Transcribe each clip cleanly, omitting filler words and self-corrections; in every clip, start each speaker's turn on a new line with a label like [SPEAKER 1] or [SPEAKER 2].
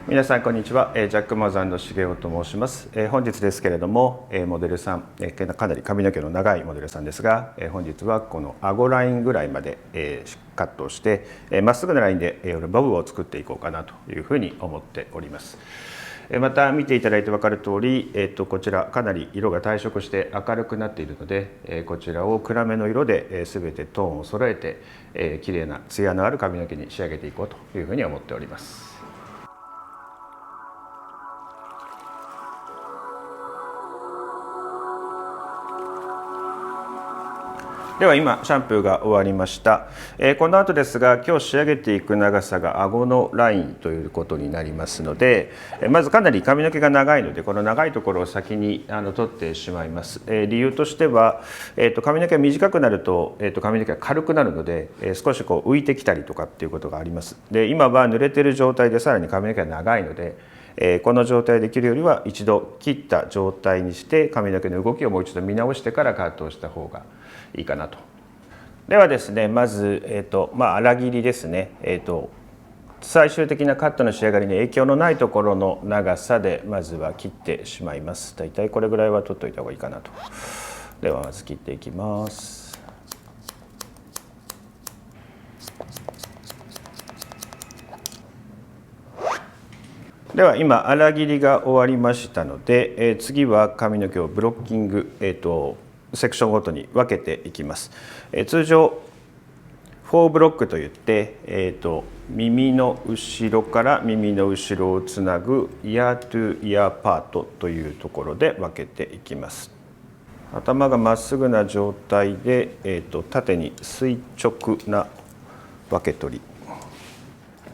[SPEAKER 1] 皆さんこんにちは。ジャック・マザンの重雄と申します。本日ですけれども、モデルさん、かなり髪の毛の長いモデルさんですが、本日はこの顎ラインぐらいまでカットをして、まっすぐなラインでボブを作っていこうかなというふうに思っております。また見ていただいて分かる通り、こちらかなり色が退色して明るくなっているので、こちらを暗めの色で全てトーンを揃えて、綺麗なツヤのある髪の毛に仕上げていこうというふうに思っております。では今シャンプーが終わりました。この後ですが、今日仕上げていく長さが顎のラインということになりますので、まずかなり髪の毛が長いので、この長いところを先に取ってしまいます。理由としては、髪の毛が短くなると、髪の毛が軽くなるので、少しこう浮いてきたりとかっていうことがあります。で、今は濡れている状態でさらに髪の毛が長いので、この状態で切るよりは一度切った状態にして髪の毛の動きをもう一度見直してからカットをした方がいいかなと。ではですね、まず、粗切りですね、最終的なカットの仕上がりに影響のないところの長さでまずは切ってしまいます。だいたいこれぐらいは取っておいた方がいいかなと。ではまず切っていきます。では今粗切りが終わりましたので、次は髪の毛をブロッキング、セクションごとに分けていきます。通常4ブロックといって、耳の後ろから耳の後ろをつなぐイヤートゥイヤーパートというところで分けていきます。頭がまっすぐな状態で、縦に垂直な分け取り、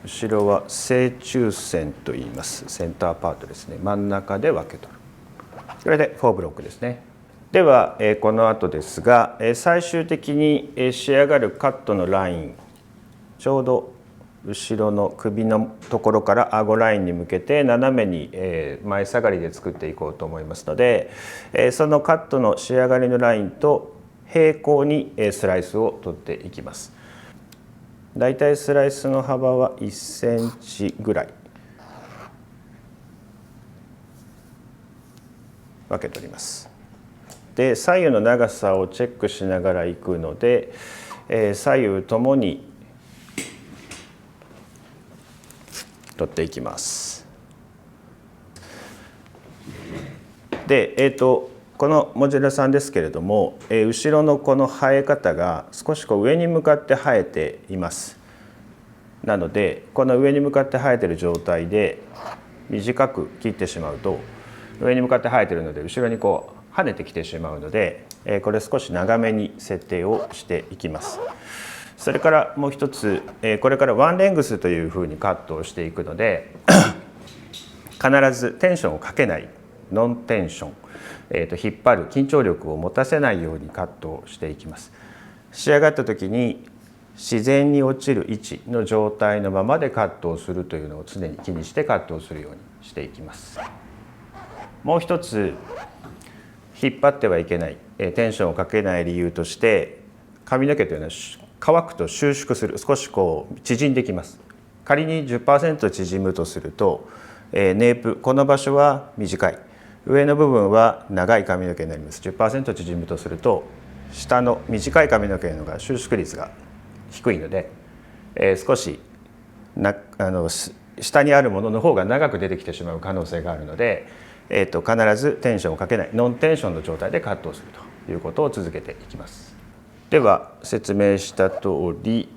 [SPEAKER 1] 後ろは正中線と言います。センターパートですね。真ん中で分け取る。これで4ブロックですね。ではこの後ですが、最終的に仕上がるカットのライン、ちょうど後ろの首のところから顎ラインに向けて斜めに前下がりで作っていこうと思いますので、そのカットの仕上がりのラインと平行にスライスを取っていきます。だいたいスライスの幅は1センチぐらい分け取ります。で、左右の長さをチェックしながらいくので、左右ともに取っていきます。で、このモデルさんですけれども、後ろのこの生え方が少しこう上に向かって生えています。なのでこの上に向かって生えている状態で短く切ってしまうと、上に向かって生えているので後ろにこう跳ねてきてしまうので、これ少し長めに設定をしていきます。それからもう一つ、これからワンレングスというふうにカットをしていくので必ずテンションをかけないノンテンション、引っ張る緊張力を持たせないようにカットをしていきます。仕上がった時に自然に落ちる位置の状態のままでカットをするというのを常に気にしてカットをするようにしていきます。もう一つ引っ張ってはいけない、テンションをかけない理由として、髪の毛というのは乾くと収縮する、少しこう縮んできます。仮に 10% 縮むとすると、ネープ、この場所は短い、上の部分は長い髪の毛になります。 10% 縮むとすると下の短い髪の毛の方が収縮率が低いので、少し下にあるものの方が長く出てきてしまう可能性があるので、必ずテンションをかけないノンテンションの状態でカットをするということを続けていきます。では説明した通り、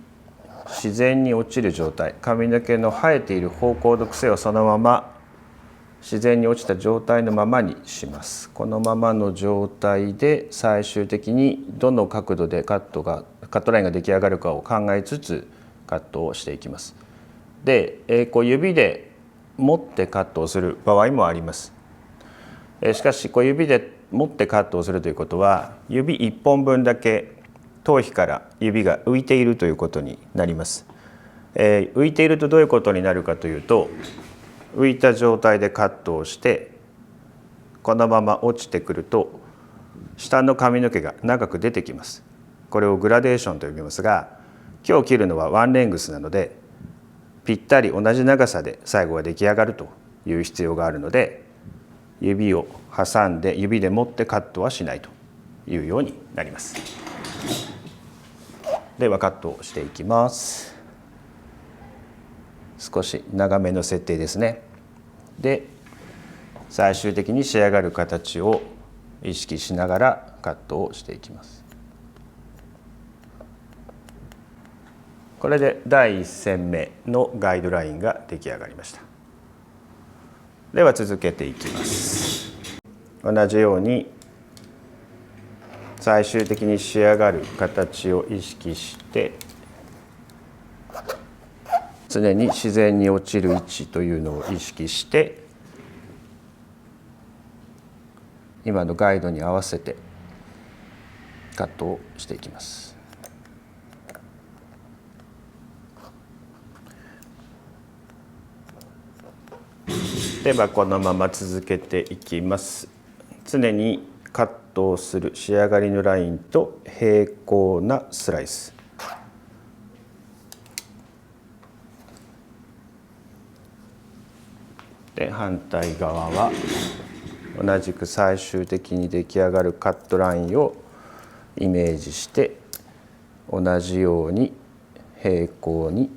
[SPEAKER 1] 自然に落ちる状態、髪の毛の生えている方向の癖をそのまま自然に落ちた状態のままにします。このままの状態で最終的にどの角度でカットラインが出来上がるかを考えつつカットをしていきます。で、こう指で持ってカットをする場合もあります。しかしこう指で持ってカットをするということは、指1本分だけ頭皮から指が浮いているということになります。浮いているとどういうことになるかというと、浮いた状態でカットをしてこのまま落ちてくると下の髪の毛が長く出てきます。これをグラデーションと呼びますが、今日切るのはワンレングスなのでぴったり同じ長さで最後は出来上がるという必要があるので、指を挟んで指で持ってカットはしないというようになります。ではカットをしていきます。少し長めの設定ですね。で最終的に仕上がる形を意識しながらカットをしていきます。これで第1線目のガイドラインが出来上がりました。では続けていきます。同じように最終的に仕上がる形を意識して常に自然に落ちる位置というのを意識して今のガイドに合わせてカットをしていきます。ではこのまま続けていきます。常にカットをする仕上がりのラインと平行なスライス。で反対側は同じく最終的に出来上がるカットラインをイメージして同じように平行に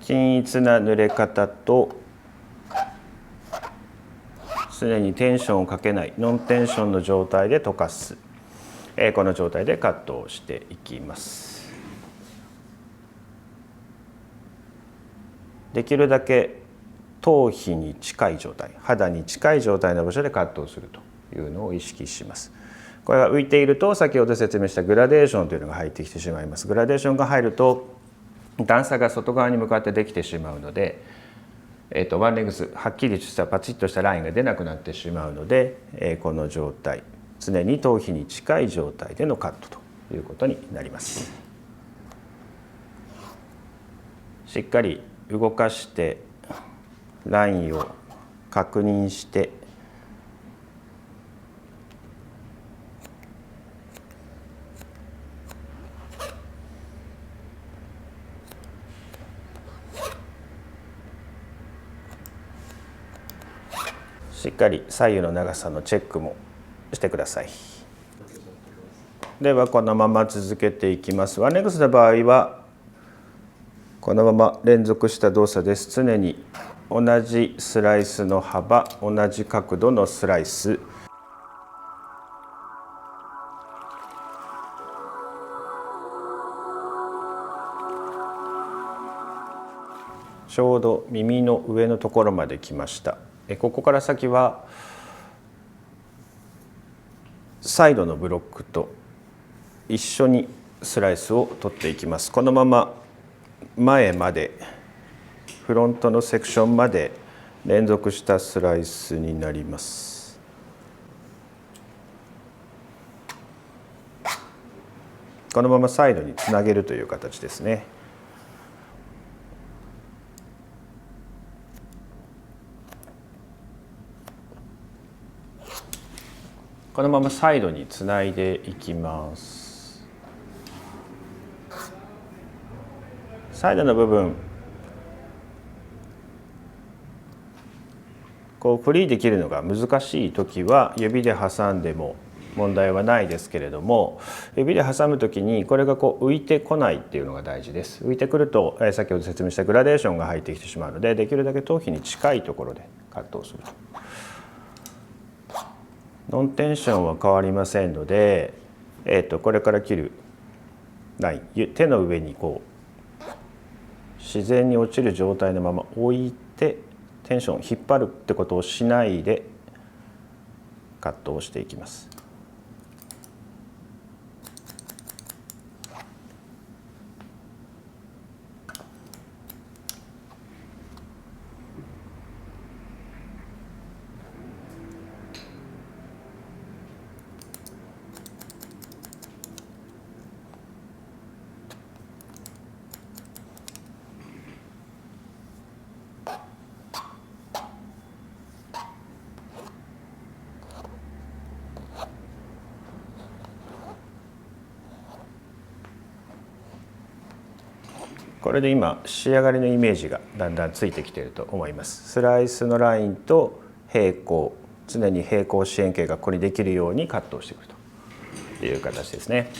[SPEAKER 1] 均一な濡れ方と常にテンションをかけないノンテンションの状態で溶かす、この状態でカットをしていきます。できるだけ頭皮に近い状態、肌に近い状態の場所でカットをするというのを意識します。これが浮いていると先ほど説明したグラデーションというのが入ってきてしまいます。グラデーションが入ると段差が外側に向かってできてしまうので、ワンレグスはっきりしたパチッとしたラインが出なくなってしまうので、この状態常に頭皮に近い状態でのカットということになります。しっかり動かしてラインを確認してしっかり左右の長さのチェックもしてください。ではこのまま続けていきます。ワンレグスの場合はこのまま連続した動作です。常に同じスライスの幅、同じ角度のスライス。ちょうど耳の上のところまで来ました。ここから先はサイドのブロックと一緒にスライスを取っていきます。このまま前までフロントのセクションまで連続したスライスになります。このままサイドにつなげるという形ですね。このままサイドにつないでいきます。サイドの部分こうフリーできるのが難しい時は指で挟んでも問題はないですけれども、指で挟む時にこれがこう浮いてこないっていうのが大事です。浮いてくると先ほど説明したグラデーションが入ってきてしまうので、できるだけ頭皮に近いところでカットをすると。ノンテンションは変わりませんので、これから切るライン、手の上にこう自然に落ちる状態のまま置いてテンションを引っ張るってことをしないでカットをしていきます。これで今仕上がりのイメージがだんだんついてきていると思います。スライスのラインと平行、常に平行四辺形がここにできるようにカットをしていくという形ですね。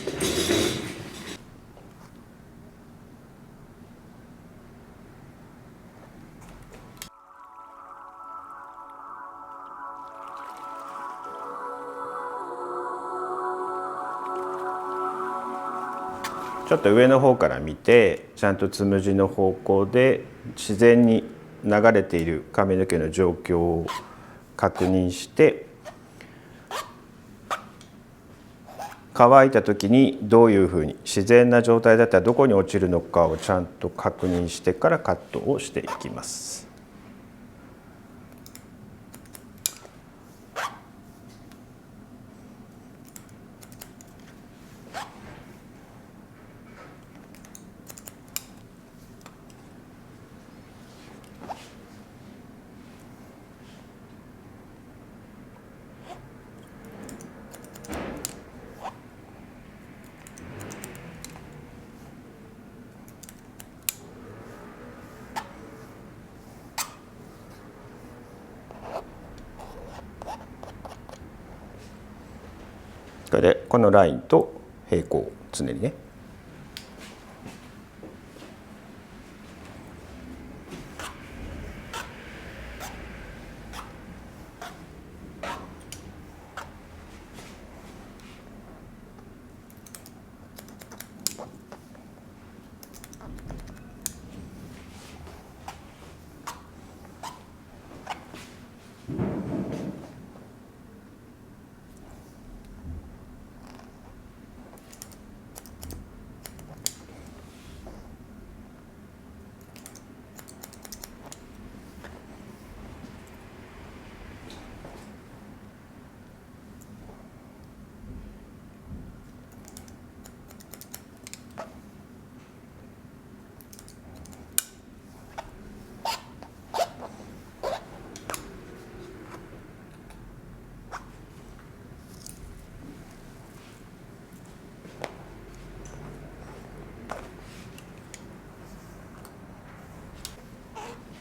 [SPEAKER 1] ちょっと上の方から見てちゃんとつむじの方向で自然に流れている髪の毛の状況を確認して、乾いた時にどういうふうに自然な状態だったらどこに落ちるのかをちゃんと確認してからカットをしていきます。でこのラインと平行常にね。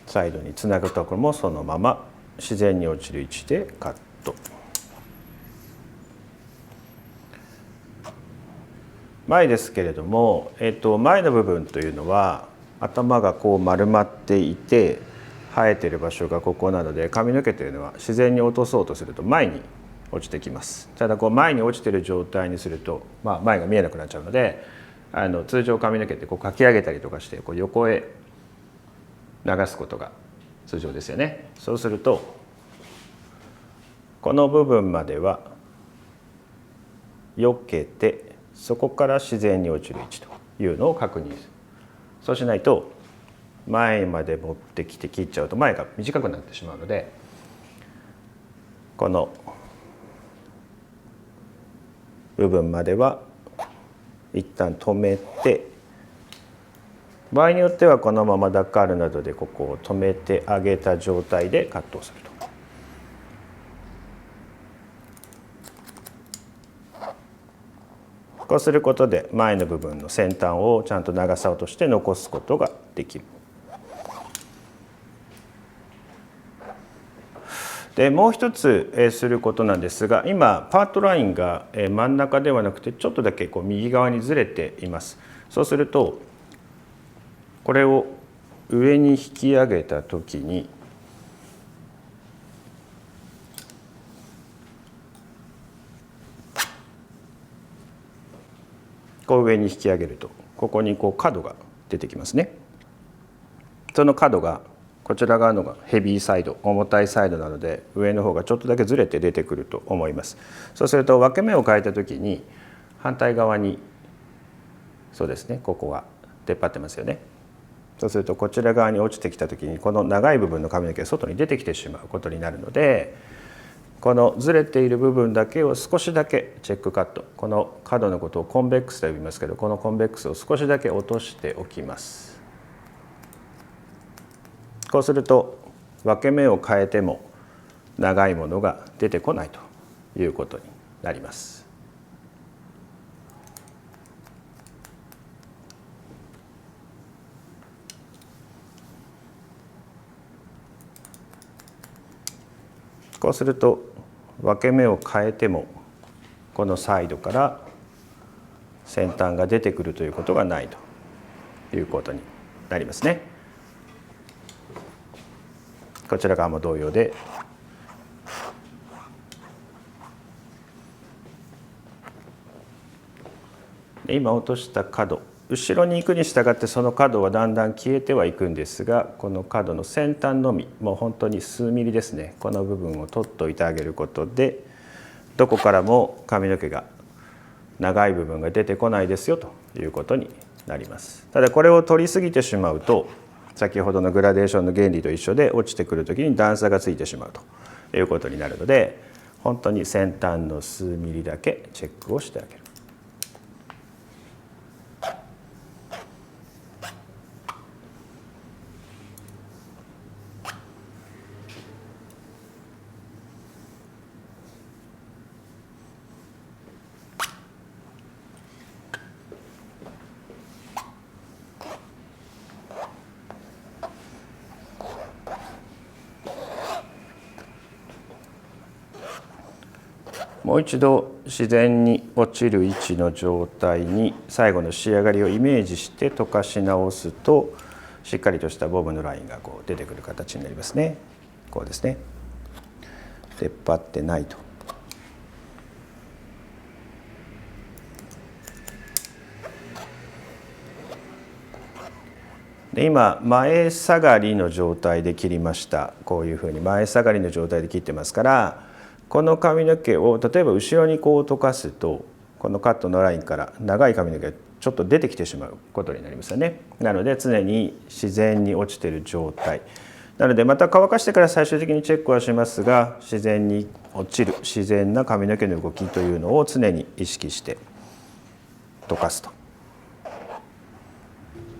[SPEAKER 1] サイドにつなぐところもそのまま自然に落ちる位置でカット。前ですけれども、前の部分というのは頭がこう丸まっていて生えている場所がここなので、髪の毛というのは自然に落とそうとすると前に落ちてきます。ただこう前に落ちている状態にすると、前が見えなくなっちゃうので、通常髪の毛ってこうかき上げたりとかしてこう横へ流すことが通常ですよね。そうするとこの部分までは避けて、そこから自然に落ちる位置というのを確認する。そうしないと前まで持ってきて切っちゃうと前が短くなってしまうので、この部分までは一旦止めて、場合によってはこのままダッカールなどでここを止めてあげた状態でカットをすると。こうすることで前の部分の先端をちゃんと長さをとして残すことができる。でもう一つすることなんですが、今パートラインが真ん中ではなくてちょっとだけこう右側にずれています。そうするとこれを上に引き上げた時にこう上に引き上げるとここにこう角が出てきますね。その角がこちら側のがヘビーサイド、重たいサイドなので上の方がちょっとだけずれて出てくると思います。そうすると分け目を変えた時に反対側にそうですね、ここが出っ張ってますよね。そうするとこちら側に落ちてきた時にこの長い部分の髪の毛が外に出てきてしまうことになるので、このずれている部分だけを少しだけチェックカット、この角のことをコンベックスと呼びますけど、このコンベックスを少しだけ落としておきます。こうすると分け目を変えても長いものが出てこないということになります。こうすると分け目を変えてもこのサイドから先端が出てくるということがないということになりますね。こちら側も同様で今落とした角、後ろに行くに従ってその角はだんだん消えてはいくんですが、この角の先端のみ、もう本当に数ミリですね、この部分を取っておいてあげることでどこからも髪の毛が長い部分が出てこないですよということになります。ただこれを取りすぎてしまうと先ほどのグラデーションの原理と一緒で落ちてくる時に段差がついてしまうということになるので、本当に先端の数ミリだけチェックをしてあげる。もう一度自然に落ちる位置の状態に最後の仕上がりをイメージして溶かし直すと、しっかりとしたボブのラインがこう出てくる形になりますね。こうですね。出っ張ってないと。で今前下がりの状態で切りました。こういうふうに前下がりの状態で切ってますから、この髪の毛を例えば後ろにこう溶かすと、このカットのラインから長い髪の毛がちょっと出てきてしまうことになりますよね。なので常に自然に落ちている状態なので、また乾かしてから最終的にチェックはしますが、自然に落ちる自然な髪の毛の動きというのを常に意識して溶かすと。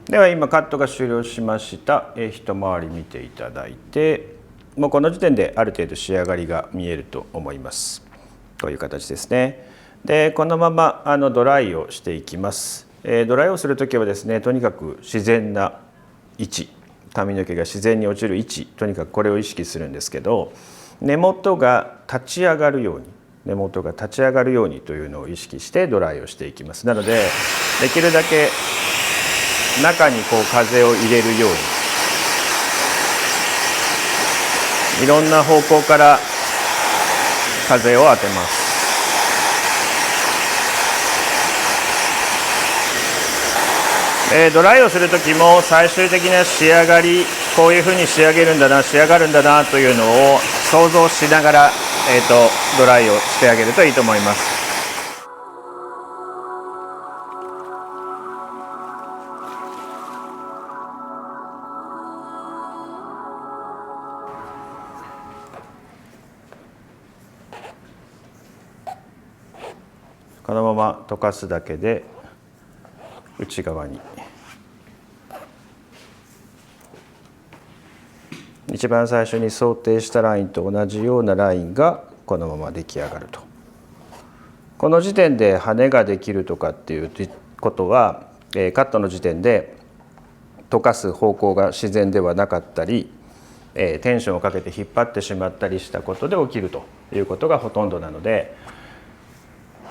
[SPEAKER 1] では今カットが終了しました。一回り見ていただいて、もうこの時点である程度仕上がりが見えると思います。こういう形ですね。でこのままドライをしていきます。ドライをする時はですね、とにかく自然な位置、髪の毛が自然に落ちる位置、とにかくこれを意識するんですけど、根元が立ち上がるように、根元が立ち上がるようにというのを意識してドライをしていきます。なのでできるだけ中にこう風を入れるように、いろんな方向から風を当てます。ドライをする時も最終的な仕上がり、こういうふうに仕上げるんだな、仕上がるんだなというのを想像しながら、ドライをしてあげるといいと思います。このまま溶かすだけで内側に一番最初に想定したラインと同じようなラインがこのまま出来上がると。この時点で羽ができるとかっていうことは、カットの時点で溶かす方向が自然ではなかったり、テンションをかけて引っ張ってしまったりしたことで起きるということがほとんどなので、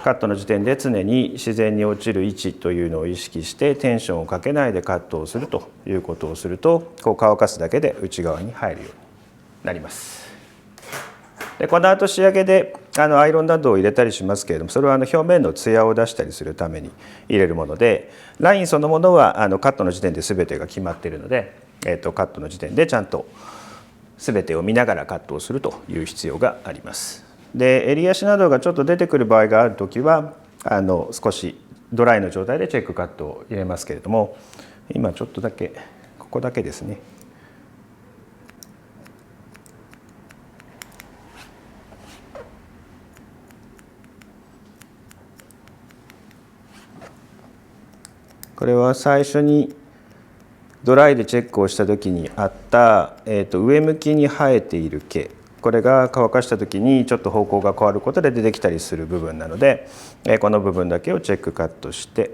[SPEAKER 1] カットの時点で常に自然に落ちる位置というのを意識してテンションをかけないでカットをするということをすると、こう乾かすだけで内側に入るようになります。でこの後仕上げでアイロンなどを入れたりしますけれども、それは表面のツヤを出したりするために入れるもので、ラインそのものはカットの時点で全てが決まっているので、カットの時点でちゃんと全てを見ながらカットをするという必要があります。で襟足などがちょっと出てくる場合があるときは少しドライの状態でチェックカットを入れますけれども、今ちょっとだけここだけですね。これは最初にドライでチェックをした時にあった、上向きに生えている毛、これが乾かした時にちょっと方向が変わることで出てきたりする部分なので、この部分だけをチェックカットして、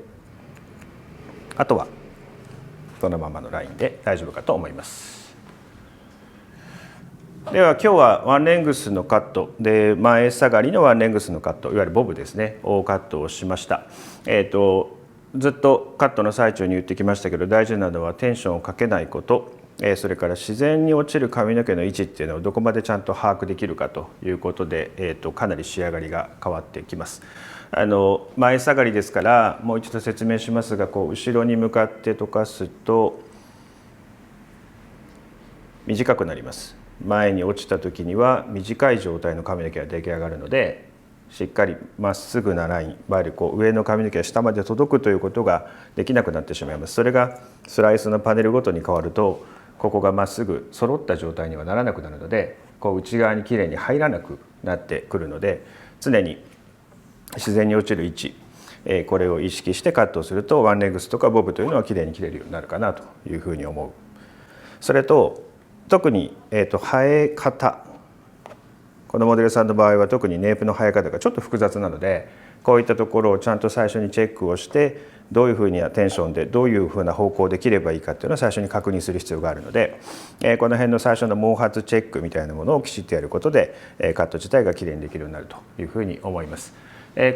[SPEAKER 1] あとはこのままのラインで大丈夫かと思います。では今日はワンレングスのカットで前下がりのワンレングスのカット、いわゆるボブですねをカットをしました。ずっとカットの最中に言ってきましたけど、大事なのはテンションをかけないこと、それから自然に落ちる髪の毛の位置っていうのをどこまでちゃんと把握できるかということで、かなり仕上がりが変わってきます。前下がりですから、もう一度説明しますが、こう後ろに向かって溶かすと短くなります。前に落ちた時には短い状態の髪の毛が出来上がるので、しっかりまっすぐなライン、いわゆるこう上の髪の毛が下まで届くということができなくなってしまいます。それがスライスのパネルごとに変わると、ここがまっすぐ揃った状態にはならなくなるので、こう内側にきれいに入らなくなってくるので、常に自然に落ちる位置、これを意識してカットをするとワンレッグスとかボブというのはきれいに切れるようになるかなというふうに思う。それと特に、生え方、このモデルさんの場合は特にネープの生え方がちょっと複雑なので、こういったところをちゃんと最初にチェックをして、どういうふうなテンションでどういうふうな方向で切ればいいかっていうのを最初に確認する必要があるので、この辺の最初の毛髪チェックみたいなものをきちっとやることで、カット自体がきれいにできるようになるというふうに思います。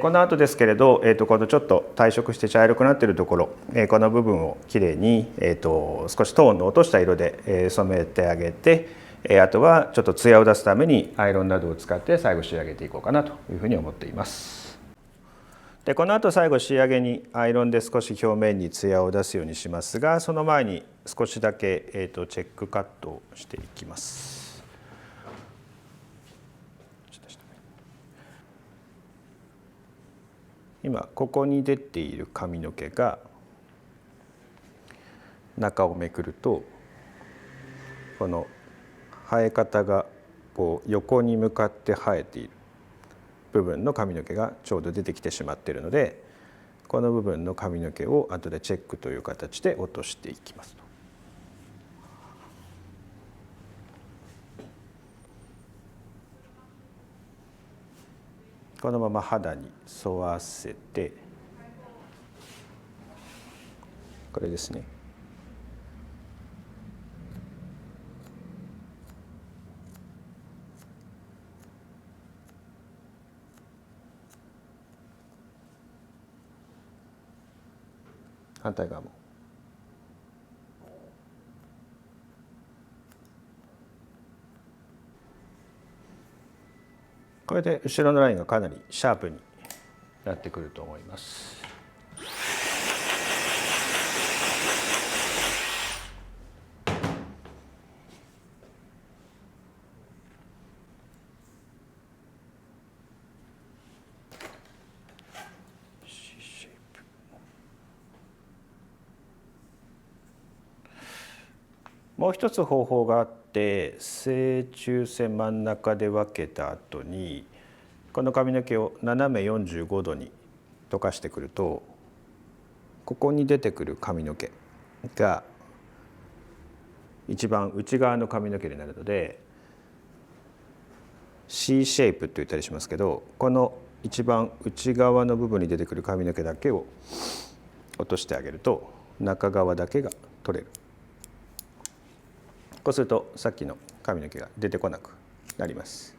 [SPEAKER 1] この後ですけれど、このちょっと退色して茶色くなっているところ、この部分をきれいに、少しトーンの落とした色で、染めてあげて、あとはちょっとツヤを出すためにアイロンなどを使って最後仕上げていこうかなというふうに思っています。でこの後最後仕上げにアイロンで少し表面にツヤを出すようにしますが、その前に少しだけ、チェックカットをしていきます。今ここに出ている髪の毛が中をめくると、この生え方がこう横に向かって生えている部分の髪の毛がちょうど出てきてしまっているので、この部分の髪の毛を後でチェックという形で落としていきますと。このまま肌に沿わせて、これですね。反対側も。これで後ろのラインがかなりシャープになってくると思います。もう一つ方法があって、正中線真ん中で分けた後にこの髪の毛を斜め45度に溶かしてくると、ここに出てくる髪の毛が一番内側の髪の毛になるので C シェイプって言ったりしますけど、この一番内側の部分に出てくる髪の毛だけを落としてあげると中側だけが取れる。こうするとさっきの髪の毛が出てこなくなります。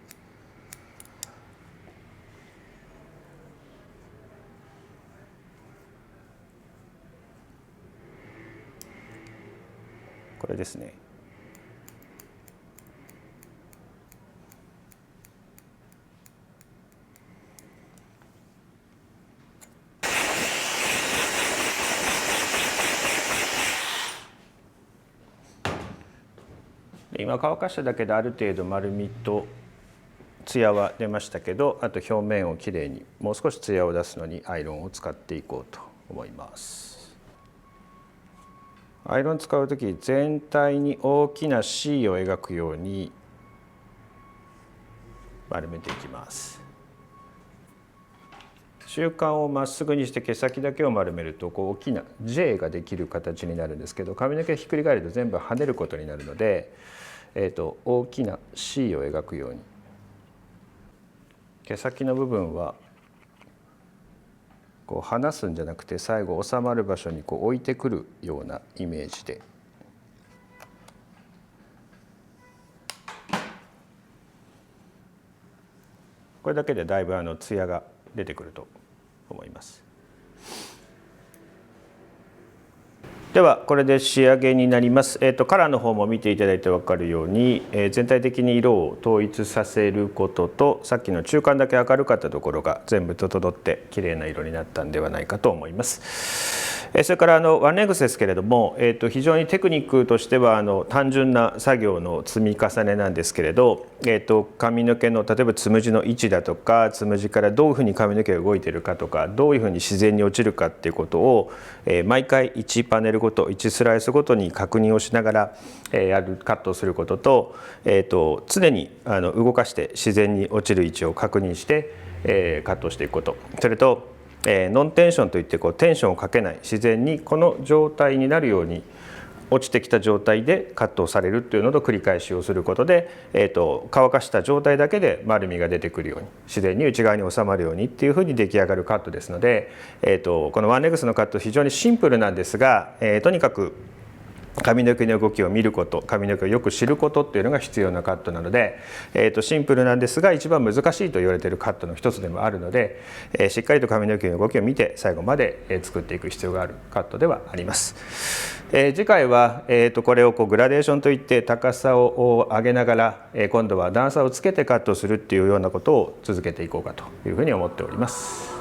[SPEAKER 1] これですね。今乾かしただけである程度丸みとツヤは出ましたけど、あと表面をきれいにもう少しツヤを出すのにアイロンを使っていこうと思います。アイロン使う時全体に大きな C を描くように丸めていきます。習慣をまっすぐにして毛先だけを丸めるとこう大きな J ができる形になるんですけど、髪の毛がひっくり返ると全部跳ねることになるので、大きな C を描くように、毛先の部分はこう離すんじゃなくて最後収まる場所にこう置いてくるようなイメージでこれだけでだいぶツヤが出てくると思います。ではこれで仕上げになります。カラーの方も見ていただいて分かるように、全体的に色を統一させることと、さっきの中間だけ明るかったところが全部整って綺麗な色になったんではないかと思います。それからワンレングスですけれども、非常にテクニックとしては単純な作業の積み重ねなんですけれど、髪の毛の例えばつむじの位置だとか、つむじからどういうふうに髪の毛が動いているかとか、どういうふうに自然に落ちるかっていうことを、毎回1パネルごと1スライスごとに確認をしながらカットをすることと、常に動かして自然に落ちる位置を確認してカットをしていくこと、それとノンテンションといってテンションをかけない、自然にこの状態になるように落ちてきた状態でカットをされるというのと繰り返しをすることで、乾かした状態だけで丸みが出てくるように、自然に内側に収まるようにっていうふうに出来上がるカットですので、このワンレグスのカット非常にシンプルなんですが、とにかく髪の毛の動きを見ること、髪の毛をよく知ることっていうのが必要なカットなので、シンプルなんですが一番難しいと言われているカットの一つでもあるので、しっかりと髪の毛の動きを見て最後まで作っていく必要があるカットではあります。次回は、これをグラデーションといって高さを上げながら、今度は段差をつけてカットするっていうようなことを続けていこうかというふうに思っております。